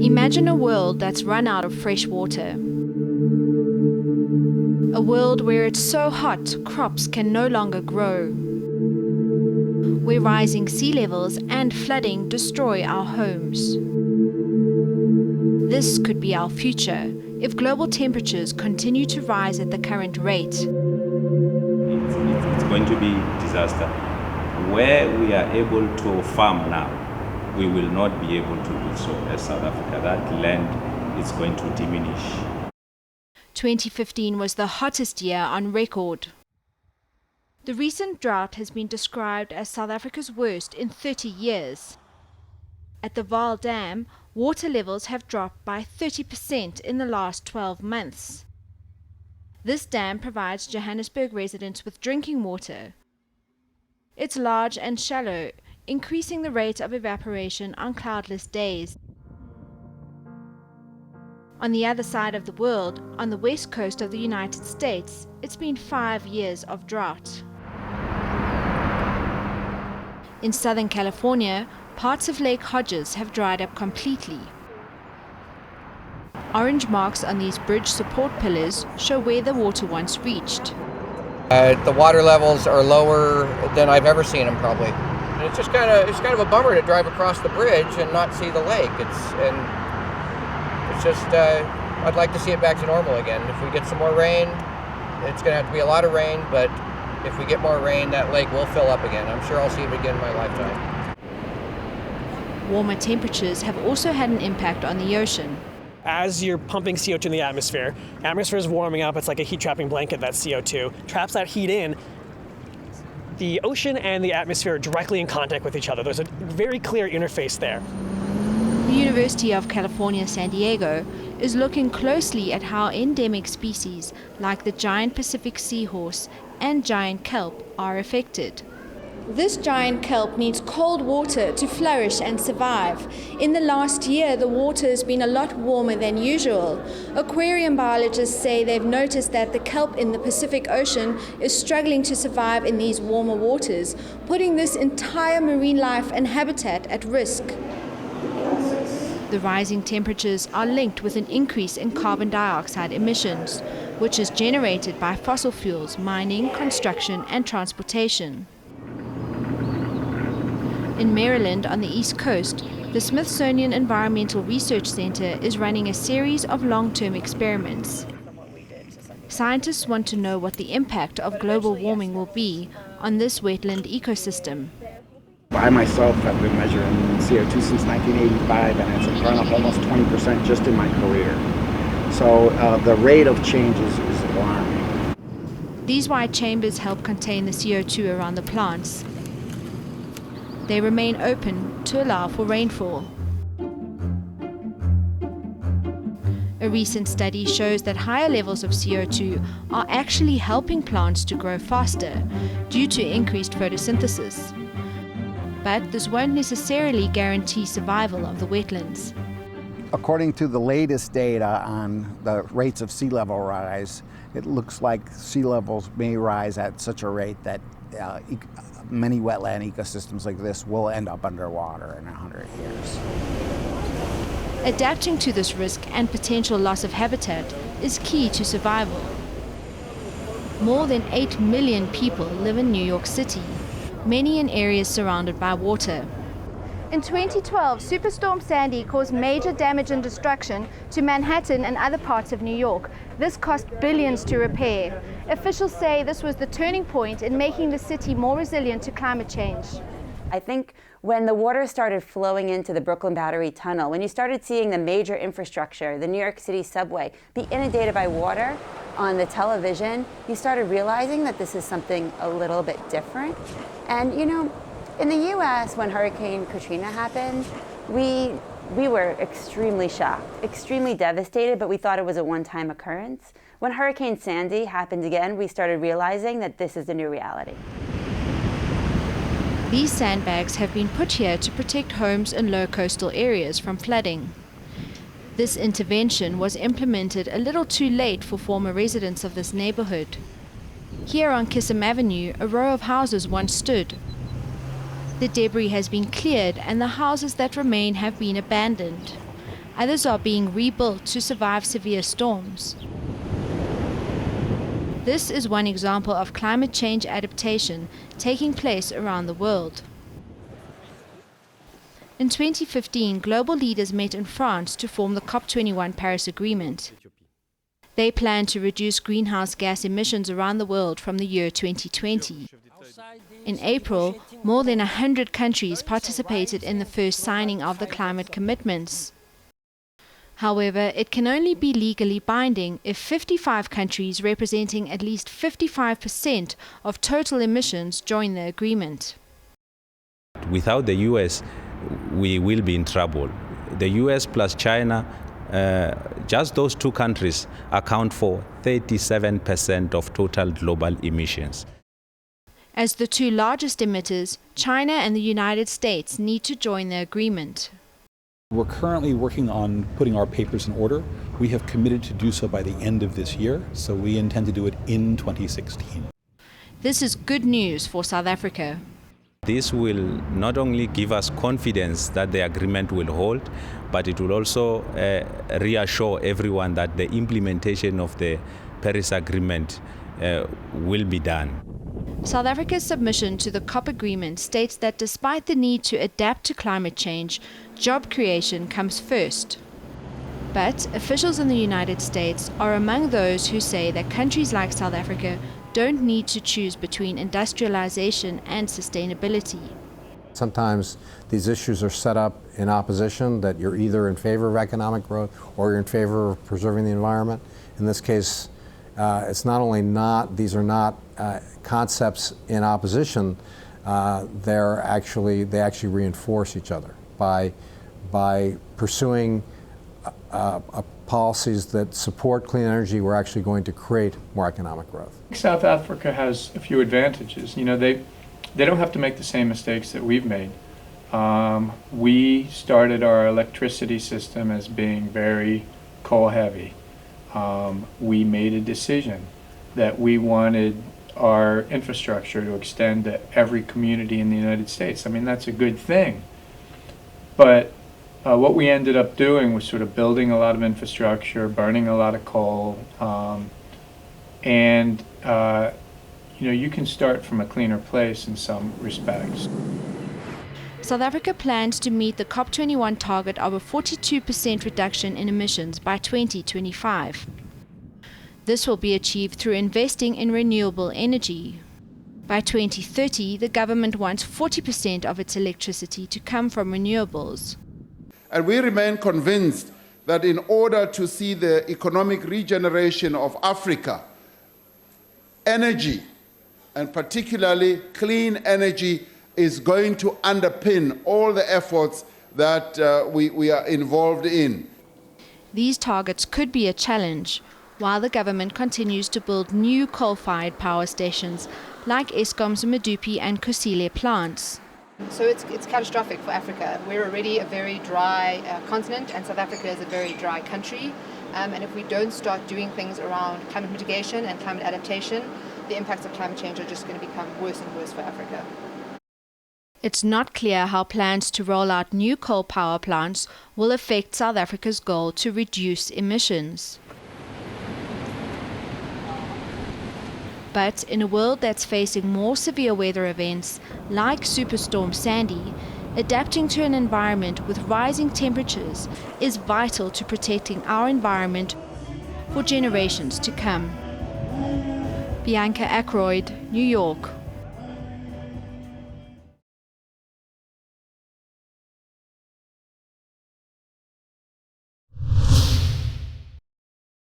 Imagine a world that's run out of fresh water. A world where it's so hot crops can no longer grow. Where rising sea levels and flooding destroy our homes. This could be our future if global temperatures continue to rise at the current rate. It's going to be disaster. Where we are able to farm now, we will not be able to do so as South Africa. That land is going to diminish. 2015 was the hottest year on record. The recent drought has been described as South Africa's worst in 30 years. At the Vaal Dam, water levels have dropped by 30% in the last 12 months. This dam provides Johannesburg residents with drinking water. It's large and shallow, increasing the rate of evaporation on cloudless days. On the other side of the world, on the west coast of the United States, it's been 5 years of drought. In Southern California, parts of Lake Hodges have dried up completely. Orange marks on these bridge support pillars show where the water once reached. The water levels are lower than I've ever seen them, probably. And it's kind of a bummer to drive across the bridge and not see the lake. I'd like to see it back to normal again. If we get some more rain, it's going to have to be a lot of rain, but if we get more rain, that lake will fill up again. I'm sure I'll see it again in my lifetime. Warmer temperatures have also had an impact on the ocean. As you're pumping CO2 in the atmosphere is warming up. It's like a heat-trapping blanket, that CO2. Traps that heat in. The ocean and the atmosphere are directly in contact with each other. There's a very clear interface there. The University of California, San Diego is looking closely at how endemic species like the giant Pacific seahorse and giant kelp are affected. This giant kelp needs cold water to flourish and survive. In the last year, the water has been a lot warmer than usual. Aquarium biologists say they've noticed that the kelp in the Pacific Ocean is struggling to survive in these warmer waters, putting this entire marine life and habitat at risk. The rising temperatures are linked with an increase in carbon dioxide emissions, which is generated by fossil fuels, mining, construction, and transportation. In Maryland, on the East Coast, the Smithsonian Environmental Research Center is running a series of long-term experiments. Scientists want to know what the impact of global warming will be on this wetland ecosystem. I myself have been measuring CO2 since 1985, and it's gone up almost 20% just in my career. So the rate of change is alarming. These wide chambers help contain the CO2 around the plants. They remain open to allow for rainfall. A recent study shows that higher levels of CO2 are actually helping plants to grow faster due to increased photosynthesis. But this won't necessarily guarantee survival of the wetlands. According to the latest data on the rates of sea level rise, it looks like sea levels may rise at such a rate that many wetland ecosystems like this will end up underwater in 100 years. Adapting to this risk and potential loss of habitat is key to survival. More than 8 million people live in New York City, many in areas surrounded by water. In 2012, Superstorm Sandy caused major damage and destruction to Manhattan and other parts of New York. This cost billions to repair. Officials say this was the turning point in making the city more resilient to climate change. I think when the water started flowing into the Brooklyn Battery Tunnel, when you started seeing the major infrastructure, the New York City subway, be inundated by water on the television, you started realizing that this is something a little bit different. And you know, in the US, when Hurricane Katrina happened, we were extremely shocked, extremely devastated, but we thought it was a one-time occurrence. When Hurricane Sandy happened again, we started realizing that this is the new reality. These sandbags have been put here to protect homes in low coastal areas from flooding. This intervention was implemented a little too late for former residents of this neighborhood. Here on Kissam Avenue, a row of houses once stood. The debris has been cleared and the houses that remain have been abandoned. Others are being rebuilt to survive severe storms. This is one example of climate change adaptation taking place around the world. In 2015, global leaders met in France to form the COP21 Paris Agreement. They plan to reduce greenhouse gas emissions around the world from the year 2020. In April, more than 100 countries participated in the first signing of the climate commitments. However, it can only be legally binding if 55 countries representing at least 55% of total emissions join the agreement. Without the US, we will be in trouble. The US plus China, just those two countries account for 37% of total global emissions. As the two largest emitters, China and the United States need to join the agreement. We're currently working on putting our papers in order. We have committed to do so by the end of this year, so we intend to do it in 2016. This is good news for South Africa. This will not only give us confidence that the agreement will hold, but it will also reassure everyone that the implementation of the Paris Agreement will be done. South Africa's submission to the COP agreement states that despite the need to adapt to climate change, job creation comes first. But officials in the United States are among those who say that countries like South Africa don't need to choose between industrialization and sustainability. Sometimes these issues are set up in opposition, that you're either in favor of economic growth or you're in favor of preserving the environment. In this case, it's not only these are not concepts in opposition, they actually reinforce each other by pursuing policies that support clean energy. We're actually going to create more economic growth. South Africa has a few advantages. You know, they don't have to make the same mistakes that we've made. We started our electricity system as being very coal heavy. We made a decision that we wanted our infrastructure to extend to every community in the United States. I mean, that's a good thing. But what we ended up doing was sort of building a lot of infrastructure, burning a lot of coal, and you know, you can start from a cleaner place in some respects. South Africa plans to meet the COP21 target of a 42% reduction in emissions by 2025. This will be achieved through investing in renewable energy. By 2030, the government wants 40% of its electricity to come from renewables. And we remain convinced that in order to see the economic regeneration of Africa, energy, and particularly clean energy, is going to underpin all the efforts that we are involved in. These targets could be a challenge, while the government continues to build new coal-fired power stations like Eskom's Medupi and Kusile plants. So it's catastrophic for Africa. We're already a very dry continent, and South Africa is a very dry country. And if we don't start doing things around climate mitigation and climate adaptation, the impacts of climate change are just going to become worse and worse for Africa. It's not clear how plans to roll out new coal power plants will affect South Africa's goal to reduce emissions. But in a world that's facing more severe weather events like Superstorm Sandy, adapting to an environment with rising temperatures is vital to protecting our environment for generations to come. Bianca Ackroyd, New York.